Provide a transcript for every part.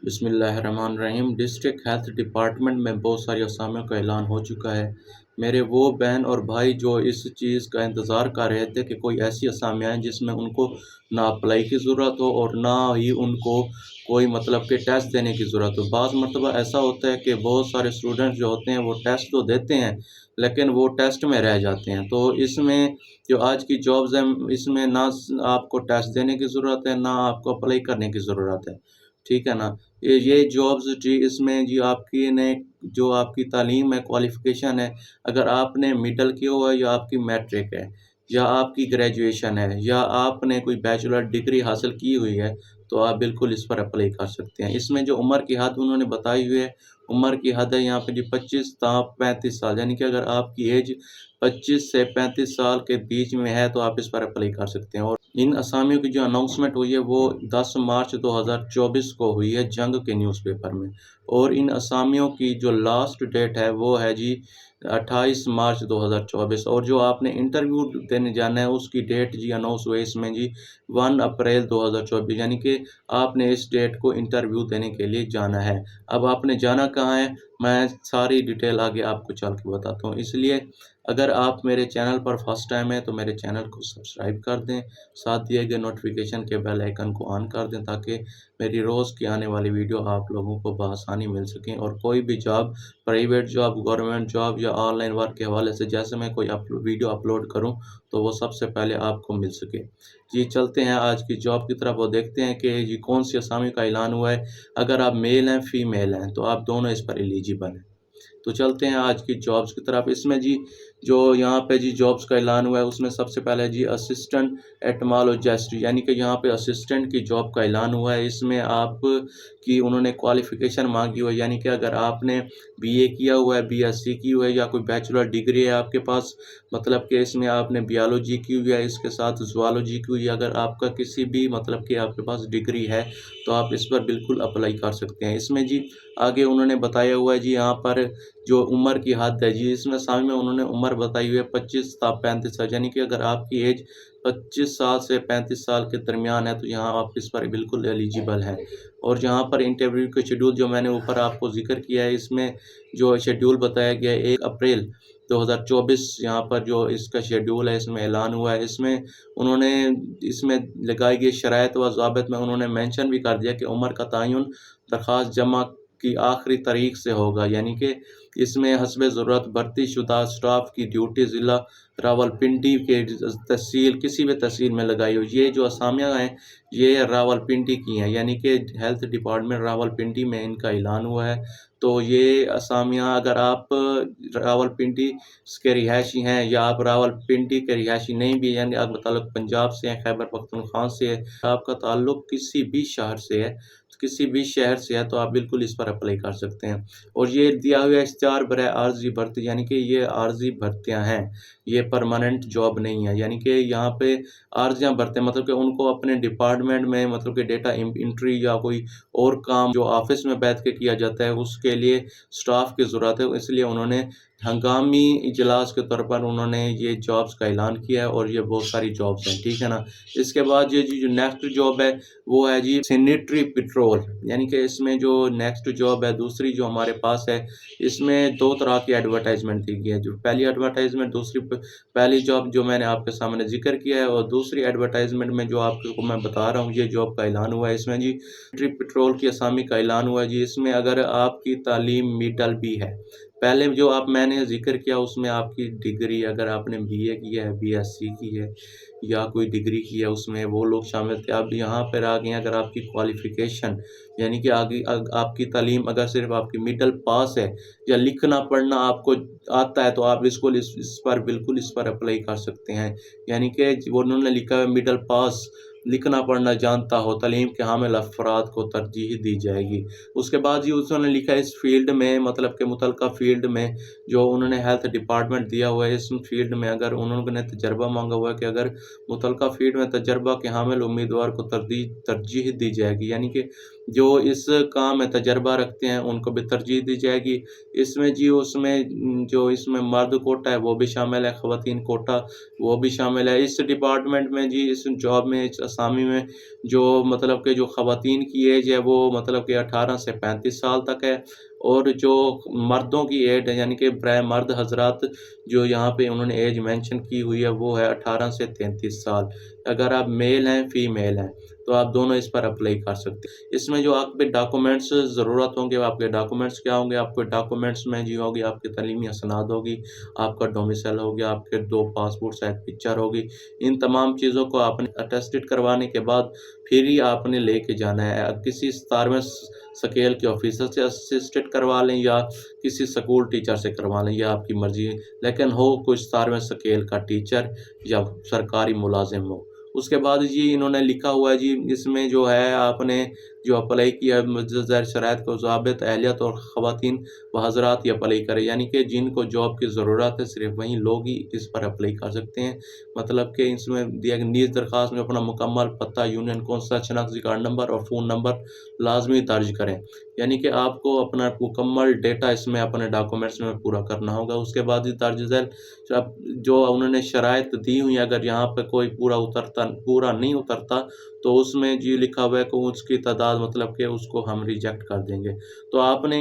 بسم اللہ الرحمن الرحیم۔ ڈسٹرکٹ ہیلتھ ڈپارٹمنٹ میں بہت ساری اسامیوں کا اعلان ہو چکا ہے۔ میرے وہ بہن اور بھائی جو اس چیز کا انتظار کر رہے تھے کہ کوئی ایسی اسامیاں ہیں جس میں ان کو نہ اپلائی کی ضرورت ہو اور نہ ہی ان کو کوئی کہ ٹیسٹ دینے کی ضرورت ہو۔ بعض مرتبہ ایسا ہوتا ہے کہ بہت سارے اسٹوڈنٹس جو ہوتے ہیں وہ ٹیسٹ تو دیتے ہیں لیکن وہ ٹیسٹ میں رہ جاتے ہیں۔ تو اس میں جو آج کی جابز ہیں اس میں نہ آپ کو ٹیسٹ دینے کی ضرورت ہے نہ آپ کو اپلائی کرنے کی ضرورت ہے، ٹھیک ہے نا۔ یہ جابز جی اس میں جی آپ کی نے جو آپ کی تعلیم ہے، کوالیفیکیشن ہے، اگر آپ نے مڈل کیا ہوا ہے یا آپ کی میٹرک ہے یا آپ کی گریجویشن ہے یا آپ نے کوئی بیچلر ڈگری حاصل کی ہوئی ہے تو آپ بالکل اس پر اپلائی کر سکتے ہیں۔ اس میں جو عمر کی حد انہوں نے بتائی ہوئی ہے، عمر کی حد ہے یہاں پہ جی 25 تا 35 سال، یعنی کہ اگر آپ کی ایج 25 سے 35 سال کے بیچ میں ہے تو آپ اس پر اپلائی کر سکتے ہیں۔ اور ان اسامیوں کی جو اناؤنسمنٹ ہوئی ہے وہ 10 مارچ 2024 کو ہوئی ہے جنگ کے نیوز پیپر میں، اور ان اسامیوں کی جو لاسٹ ڈیٹ ہے وہ ہے جی 28 مارچ 2024، اور جو آپ نے انٹرویو دینے جانا ہے اس کی ڈیٹ جی اناؤنس ہوئی اس میں جی 1 اپریل 2024، یعنی کہ آپ نے اس ڈیٹ کو انٹرویو دینے کے لیے جانا ہے۔ اب آپ نے جانا کہاں ہے میں ساری ڈیٹیل آگے آپ کو چل کے بتاتا ہوں، اس لیے اگر آپ میرے چینل پر فرسٹ ٹائم ہے تو میرے چینل کو سبسکرائب کر دیں، ساتھ دیے گئے نوٹیفیکیشن کے بیل آئیکن کو آن کر دیں تاکہ میری روز کی آنے والی ویڈیو آپ لوگوں کو بآسانی مل سکیں، اور کوئی بھی job, private job, government job یا آن لائن ورک کے حوالے سے جیسے میں کوئی ویڈیو اپلوڈ کروں تو وہ سب سے پہلے آپ کو مل سکے۔ جی چلتے ہیں آج کی جاب کی طرف، وہ دیکھتے ہیں کہ جی کون سی اسامی کا اعلان ہوا ہے۔ اگر آپ میل ہیں فیمیل ہیں تو آپ دونوں اس پر ایلیجیبل ہیں۔ تو چلتے ہیں آج کی جابز کی طرف۔ اس میں جی جو یہاں پہ جی جابز کا اعلان ہوا ہے اس میں سب سے پہلے جی اسسٹنٹ ایٹمالوجسٹ، یعنی کہ یہاں پہ اسسٹنٹ کی جاب کا اعلان ہوا ہے۔ اس میں آپ کی انہوں نے کوالیفیکیشن مانگی ہوا ہے، یعنی کہ اگر آپ نے بی اے کیا ہوا ہے، بی ایس سی کی ہوا ہے یا کوئی بیچلر ڈگری ہے آپ کے پاس، کہ اس میں آپ نے بیالوجی کی ہوئی ہے، اس کے ساتھ زوالوجی کی ہوئی ہے، اگر آپ کا کسی بھی کہ آپ کے پاس ڈگری ہے تو آپ اس پر بالکل اپلائی کر سکتے ہیں۔ اس میں جی آگے انہوں نے بتایا ہوا ہے جی یہاں پر جو عمر کی حد ہے جی اس میں سامنے میں انہوں نے عمر بتائی ہوئی ہے 25 تا 35 سال، یعنی کہ اگر آپ کی ایج 25 سال سے 35 سال کے درمیان ہے تو یہاں آپ اس پر بالکل ایلیجیبل ہیں۔ اور جہاں پر انٹرویو کے شیڈول جو میں نے اوپر آپ کو ذکر کیا ہے، اس میں جو شیڈول بتایا گیا ہے 1 اپریل 2024، یہاں پر جو اس کا شیڈول ہے اس میں اعلان ہوا ہے۔ اس میں انہوں نے اس میں لگائی گئی شرائط و ضوابط میں انہوں نے مینشن بھی کر دیا کہ عمر کا تعین درخواست جمع کی آخری تاریخ سے ہوگا، یعنی کہ اس میں حسب ضرورت بھرتی شدہ اسٹاف کی ڈیوٹی ضلع راولپنڈی کے تحصیل کسی بھی تحصیل میں لگائی ہو۔ یہ جو اسامیاں ہیں یہ راولپنڈی کی ہیں، یعنی کہ ہیلتھ ڈپارٹمنٹ راولپنڈی میں ان کا اعلان ہوا ہے۔ تو یہ اسامیاں اگر آپ راولپنڈی کے رہائشی ہیں یا آپ راولپنڈی کے رہائشی نہیں بھی، یعنی آپ کا تعلق پنجاب سے ہے، خیبر پختونخوا سے ہے، آپ کا تعلق کسی بھی شہر سے ہے، کسی بھی شہر سے ہے تو آپ بالکل اس پر اپلائی کر سکتے ہیں۔ اور یہ دیا ہوا اشتہار برائے عارضی بھرتی، یعنی کہ یہ عارضی بھرتیاں ہیں، یہ پرماننٹ جاب نہیں ہے، یعنی کہ یہاں پہ عارضیاں بھرتے ہیں، کہ ان کو اپنے ڈپارٹمنٹ میں کہ ڈیٹا انٹری یا کوئی اور کام جو آفس میں بیٹھ کے کیا جاتا ہے اس کے لیے سٹاف کی ضرورت ہے، اس لیے انہوں نے ہنگامی اجلاس کے طور پر انہوں نے یہ جابز کا اعلان کیا ہے، اور یہ بہت ساری جابز ہیں، ٹھیک ہے نا۔ اس کے بعد یہ جو نیکسٹ جاب ہے وہ ہے جی سینیٹری پیٹرول، یعنی کہ اس میں جو نیکسٹ جاب ہے دوسری جو ہمارے پاس ہے، اس میں 2 طرح کی ایڈورٹائزمنٹ دی گئی ہے۔ جو پہلی ایڈورٹائزمنٹ پہلی جاب جو میں نے آپ کے سامنے ذکر کیا ہے، اور دوسری ایڈورٹائزمنٹ میں جو آپ کو میں بتا رہا ہوں یہ جاب کا اعلان ہوا ہے۔ اس میں جی سینیٹری پیٹرول کی اسامی کا اعلان ہوا ہے جی۔ اس میں اگر آپ کی تعلیم میڈل بھی ہے، پہلے جو میں نے ذکر کیا اس میں آپ کی ڈگری، اگر آپ نے بی اے کی ہے، بی ایس سی کی ہے یا کوئی ڈگری کی ہے، اس میں وہ لوگ شامل تھے۔ اب یہاں پر آ گئے ہیں اگر آپ کی کوالیفیکیشن، یعنی کہ آگے آپ کی تعلیم اگر صرف آپ کی مڈل پاس ہے یا لکھنا پڑھنا آپ کو آتا ہے تو آپ اس پر بالکل اس پر اپلائی کر سکتے ہیں، یعنی کہ انہوں نے لکھا ہے مڈل پاس، لکھنا پڑھنا جانتا ہو، تعلیم کے حامل افراد کو ترجیح دی جائے گی۔ اس کے بعد انہوں نے لکھا ہے اس فیلڈ میں کہ متعلقہ فیلڈ میں جو انہوں نے ہیلتھ ڈپارٹمنٹ دیا ہوا ہے، اس فیلڈ میں اگر انہوں نے تجربہ مانگا ہوا ہے کہ اگر متعلقہ فیلڈ میں تجربہ کے حامل امیدوار کو ترجیح دی جائے گی، یعنی کہ جو اس کام میں تجربہ رکھتے ہیں ان کو بھی ترجیح دی جائے گی۔ اس میں جی اس میں مرد کوٹا ہے وہ بھی شامل ہے، خواتین کوٹا وہ بھی شامل ہے۔ اس ڈپارٹمنٹ میں جی اس جاب میں اس اسامی میں جو مطلب کہ جو خواتین کی ایج ہے وہ مطلب کہ 18 سے 35 سال تک ہے، اور جو مردوں کی ایج ہے یعنی کہ برائے مرد حضرات جو یہاں پہ انہوں نے ایج مینشن کی ہوئی ہے وہ ہے 18 سے 33 سال۔ اگر آپ میل ہیں فیمیل ہیں تو آپ دونوں اس پر اپلائی کر سکتے ہیں۔ اس میں جو آپ کے ڈاکومنٹس ضرورت ہوں گے، آپ کے ڈاکومنٹس کیا ہوں گے؟ آپ کے ڈاکومنٹس میں جی ہوگی آپ کی تعلیمی اسناد ہوگی، آپ کا ڈومیسائل ہوگی، آپ کے 2 پاسپورٹ سائز پکچر ہوگی۔ ان تمام چیزوں کو آپ نے اٹیسٹڈ کروانے کے بعد پھر ہی آپ نے لے کے جانا ہے۔ کسی 17ویں سکیل کے آفیسر سے اسسٹڈ کروا لیں یا کسی سکول ٹیچر سے کروا لیں، یہ آپ کی مرضی ہے، لیکن ہو کوئی 17ویں سکیل کا ٹیچر یا سرکاری ملازم ہو۔ اس کے بعد جی انہوں نے لکھا ہوا ہے جی اس میں جو ہے آپ نے جو اپلائی کیا ذیل شرائط کو ضابط اہلیت اور خواتین و حضرات یہ اپلائی کرے، یعنی کہ جن کو جاب کی ضرورت ہے صرف وہیں لوگ ہی اس پر اپلائی کر سکتے ہیں۔ مطلب کہ اس میں دیا گیا نیز درخواست میں اپنا مکمل پتہ، یونین کونسل، شناختی کارڈ نمبر اور فون نمبر لازمی درج کریں، یعنی کہ آپ کو اپنا مکمل ڈیٹا اس میں اپنے ڈاکومنٹس میں پورا کرنا ہوگا۔ اس کے بعد ہی درج ذیل جو انہوں نے شرائط دی ہوئی اگر یہاں پہ کوئی پورا نہیں اترتا تو اس میں جی لکھا ہوا ہے کہ اس کی تعداد مطلب کہ اس کو ہم ریجیکٹ کر دیں گے۔ تو آپ نے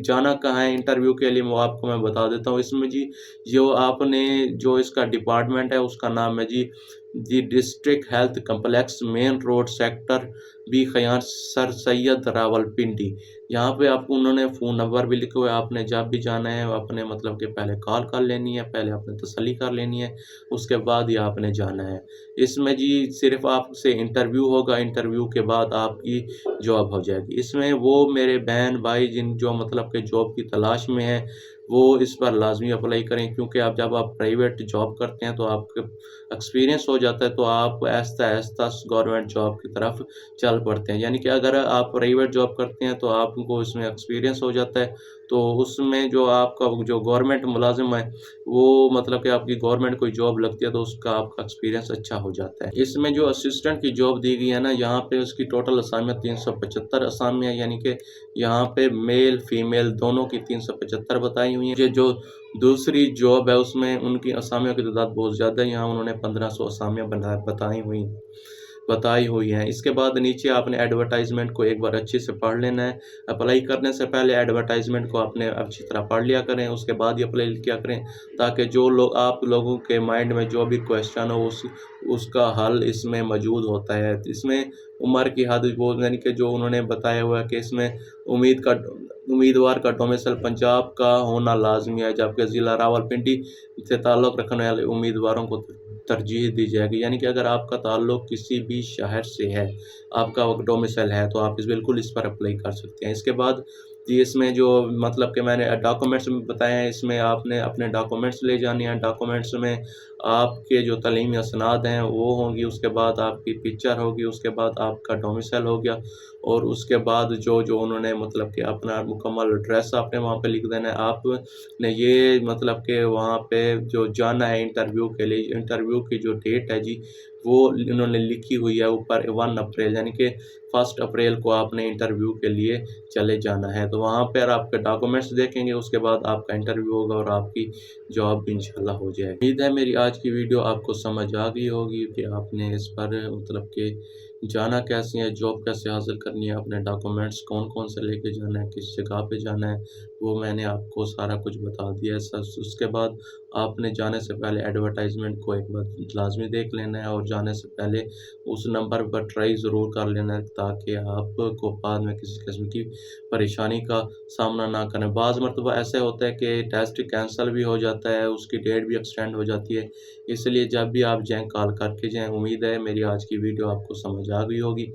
جانا کہاں ہے انٹرویو کے لیے وہ آپ کو میں بتا دیتا ہوں۔ اس میں جی جو آپ نے جو اس کا ڈپارٹمنٹ ہے اس کا نام ہے جی district health complex, main road, sector B, Khiyar, sir Syed, Rawalpindi. یہاں پہ آپ کو انہوں نے فون نمبر بھی لکھے ہوئے، آپ نے جب بھی جانا ہے آپ نے مطلب کہ پہلے کال کر لینی ہے، پہلے آپ نے تسلی کر لینی ہے، اس کے بعد ہی آپ نے جانا ہے۔ اس میں جی صرف آپ سے انٹرویو ہوگا، انٹرویو کے بعد آپ کی جاب ہو جائے گی۔ اس میں وہ میرے بہن بھائی جو مطلب کہ جاب کی تلاش میں ہیں وہ اس پر لازمی اپلائی کریں، کیونکہ جب آپ پرائیویٹ جاب کرتے ہیں تو آپ کے ایکسپیرینس ہو جاتا ہے تو آپ آہستہ آہستہ گورنمنٹ جاب کی طرف چل پڑتے ہیں۔ یعنی کہ اگر آپ پرائیویٹ جاب کرتے ہیں تو آپ کو اس میں ایکسپیرینس ہو جاتا ہے، تو اس میں جو آپ کا جو گورنمنٹ ملازم ہے وہ مطلب کہ آپ کی گورنمنٹ کوئی جاب لگتی ہے تو اس کا آپ کا ایکسپیرینس اچھا ہو جاتا ہے۔ اس میں جو اسسٹنٹ کی جاب دی گئی ہے نا، یہاں پہ اس کی ٹوٹل اسامیاں 375 اسامیاں، یعنی کہ یہاں پہ میل فیمیل دونوں کی 375 بتائی ہوئی ہیں۔ جو دوسری جاب ہے اس میں ان کی اسامیوں کی تعداد بہت زیادہ ہے، یہاں انہوں نے 1500 اسامیاں بتائی ہوئی ہیں۔ اس کے بعد نیچے آپ نے ایڈورٹائزمنٹ کو ایک بار اچھے سے پڑھ لینا ہے۔ اپلائی کرنے سے پہلے ایڈورٹائزمنٹ کو آپ نے اچھی طرح پڑھ لیا کریں، اس کے بعد ہی اپلائی کیا کریں، تاکہ جو لوگ آپ لوگوں کے مائنڈ میں جو بھی کویسچن ہو اس کا حل اس میں موجود ہوتا ہے۔ اس میں عمر کی حد یعنی کہ جو انہوں نے بتایا ہوا ہے کہ اس میں امیدوار کا ڈومیسائل پنجاب کا ہونا لازمی ہے، جبکہ ضلع راولپنڈی سے تعلق رکھنے والے امیدواروں کو ترجیح دی جائے گی۔ یعنی کہ اگر آپ کا تعلق کسی بھی شہر سے ہے، آپ کا ڈومیسائل ہے، تو آپ بالکل اس پر اپلائی کر سکتے ہیں۔ اس کے بعد اس میں جو مطلب کہ میں نے ڈاکومنٹس بتائے ہیں، اس میں آپ نے اپنے ڈاکومنٹس لے جانے ہیں۔ ڈاکومنٹس میں آپ کے جو تعلیمی اسناد ہیں وہ ہوں گی، اس کے بعد آپ کی پکچر ہوگی، اس کے بعد آپ کا ڈومیسائل ہو گیا، اور اس کے بعد جو انہوں نے مطلب کہ اپنا مکمل ایڈریس آپ نے وہاں پہ لکھ دینا ہے۔ آپ نے یہ مطلب کہ وہاں پہ جو جانا ہے انٹرویو کے لیے، انٹرویو کی جو ڈیٹ ہے جی وہ انہوں نے لکھی ہوئی ہے اوپر 1 اپریل، یعنی کہ 1 اپریل کو آپ نے انٹرویو کے لیے چلے جانا ہے۔ تو وہاں پر آپ کے ڈاکومنٹس دیکھیں گے، اس کے بعد آپ کا انٹرویو ہوگا اور آپ کی جاب بھی انشاءاللہ ہو جائے گی۔ امید ہے میری آج کی ویڈیو آپ کو سمجھ آ گئی ہوگی کہ آپ نے اس پر مطلب کہ جانا کیسے ہے، جاب کیسے حاصل کرنی ہے، اپنے ڈاکومنٹس کون سے لے کے جانا ہے، کس جگہ پہ جانا ہے، وہ میں نے آپ کو سارا کچھ بتا دیا ہے۔ اس کے بعد آپ نے جانے سے پہلے ایڈورٹائزمنٹ کو ایک بار لازمی دیکھ لینا ہے، اور جانے سے پہلے اس نمبر پر ٹرائی ضرور کر لینا ہے، تاکہ آپ کو بعد میں کسی قسم کی پریشانی کا سامنا نہ کریں۔ بعض مرتبہ ایسے ہوتا ہے کہ ٹیسٹ کینسل بھی ہو جاتا ہے، اس کی ڈیٹ بھی ایکسٹینڈ ہو جاتی ہے، اس لیے جب بھی آپ جائیں کال کر کے جائیں۔ امید ہے میری آج کی ویڈیو آپ کو سمجھ آ گئی ہوگی۔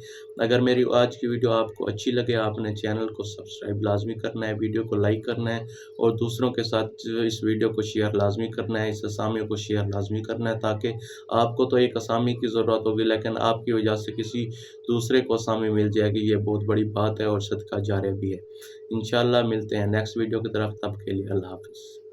اگر میری آج کی ویڈیو آپ کو اچھی لگے، آپ نے چینل کو سبسکرائب لازمی کرنا ہے، ویڈیو کو لائک کرنا ہے، اور دوسروں کے ساتھ اس ویڈیو کو شیئر لازمی کرنا ہے، اس اسامی کو شیئر لازمی کرنا ہے، تاکہ آپ کو تو ایک اسامی کی ضرورت ہوگی لیکن آپ کی وجہ سے کسی دوسرے کو اسامی مل جائے گی، یہ بہت بڑی بات ہے اور صدقہ جاریہ بھی ہے۔ انشاءاللہ ملتے ہیں نیکسٹ ویڈیو کی طرف، تب کے لیے اللہ حافظ۔